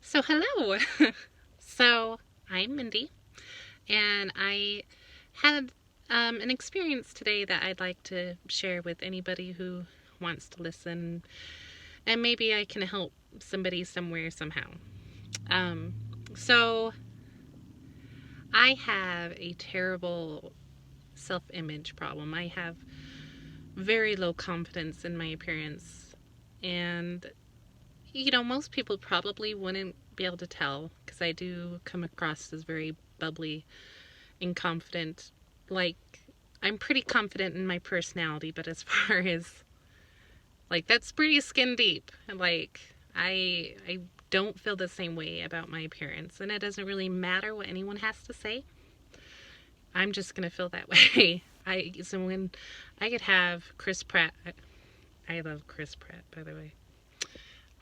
So, hello. So, I'm Mindy, and I had an experience today that I'd like to share with anybody who wants to listen, and maybe I can help somebody somewhere somehow. Um, so, I have a terrible self image problem. I have very low confidence in my appearance, and most people probably wouldn't be able to tell because I do come across as very bubbly and confident. Like, I'm pretty confident in my personality, but as far as that's pretty skin deep. I don't feel the same way about my appearance, and it doesn't really matter what anyone has to say. I'm just gonna feel that way. When I could have Chris Pratt. I love Chris Pratt, by the way.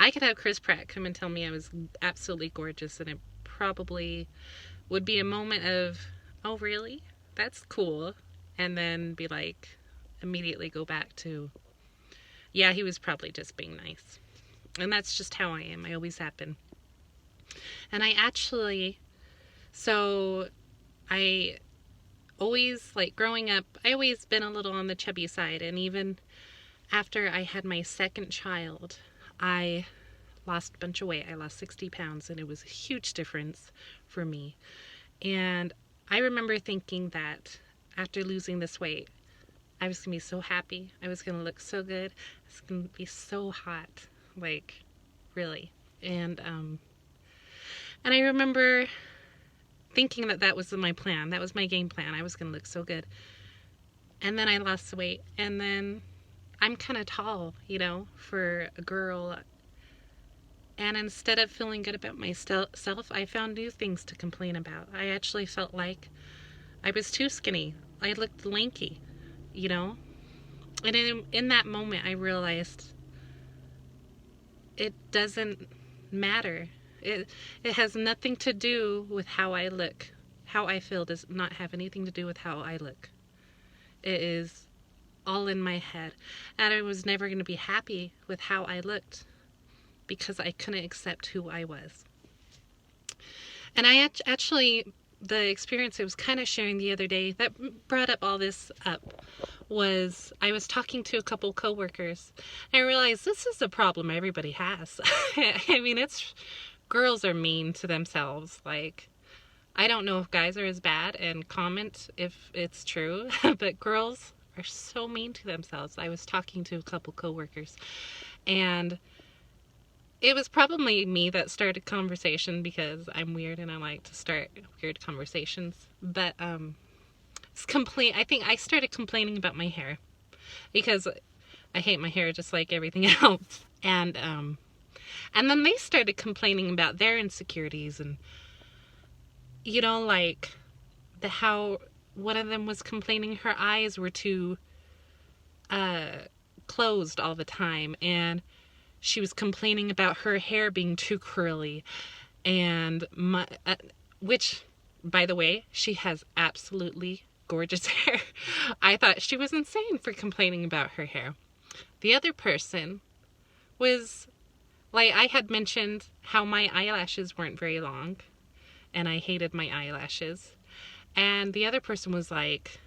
I could have Chris Pratt come and tell me I was absolutely gorgeous, and it probably would be a moment of, oh, really? That's cool. And then be like, immediately go back to, yeah, he was probably just being nice. And that's just how I am. I always have been. And so I always, growing up, I always been a little on the chubby side. And even after I had my second child, I lost a bunch of weight. I lost 60 pounds, and it was a huge difference for me. And I remember thinking that after losing this weight, I was going to be so happy. I was going to look so good. I was going to be so hot. Like, really. And I remember thinking that that was my plan. That was my game plan. I was going to look so good. And then I lost the weight. And then I'm kind of tall, for a girl. And instead of feeling good about myself, I found new things to complain about. I actually felt like I was too skinny. I looked lanky, you know? And in that moment, I realized it doesn't matter. It has nothing to do with how I look. How I feel does not have anything to do with how I look. It is all in my head. And I was never going to be happy with how I looked because I couldn't accept who I was. And actually, the experience I was kind of sharing the other day that brought up all this up was I was talking to a couple coworkers. I realized this is a problem everybody has. I mean, girls are mean to themselves. Like, I don't know if guys are as bad, and comment if it's true, but girls are so mean to themselves. I was talking to a couple coworkers, and it was probably me that started conversation because I'm weird and I like to start weird conversations. But it's complete. I think I started complaining about my hair because I hate my hair just like everything else. And then they started complaining about their insecurities, and like how one of them was complaining her eyes were too closed all the time, and she was complaining about her hair being too curly, and which, by the way, she has absolutely gorgeous hair. I thought she was insane for complaining about her hair. The other person was like, I had mentioned how my eyelashes weren't very long, and I hated my eyelashes. And the other person was like,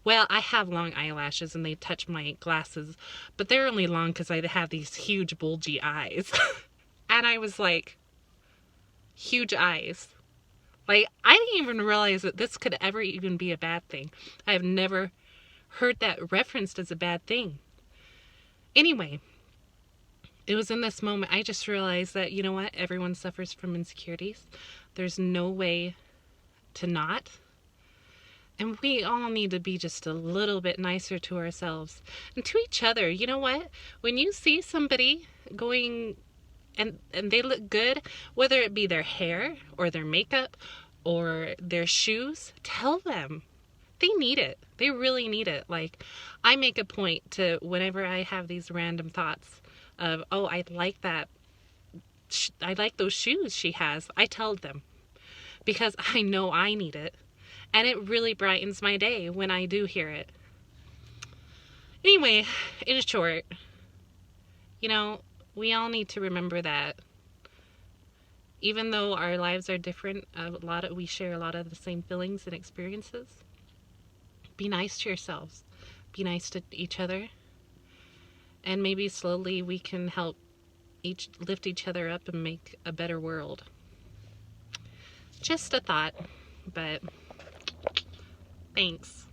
well, I have long eyelashes and they touch my glasses, but they're only long because I have these huge bulgy eyes. And I was like, huge eyes. Like, I didn't even realize that this could ever even be a bad thing. I have never heard that referenced as a bad thing. Anyway, it was in this moment I just realized that, you know what? Everyone suffers from insecurities. There's no way to not. And we all need to be just a little bit nicer to ourselves and to each other. You know what? When you see somebody going and they look good, whether it be their hair or their makeup or their shoes, tell them. They need it. They really need it. Like, I make a point to, whenever I have these random thoughts of, oh, I like that. I like those shoes she has. I tell them because I know I need it. And it really brightens my day when I do hear it. Anyway, in short, we all need to remember that Even though our lives are different, we share a lot of the same feelings and experiences. Be nice to yourselves. Be nice to each other. And maybe slowly we can help lift each other up and make a better world. Just a thought, but thanks.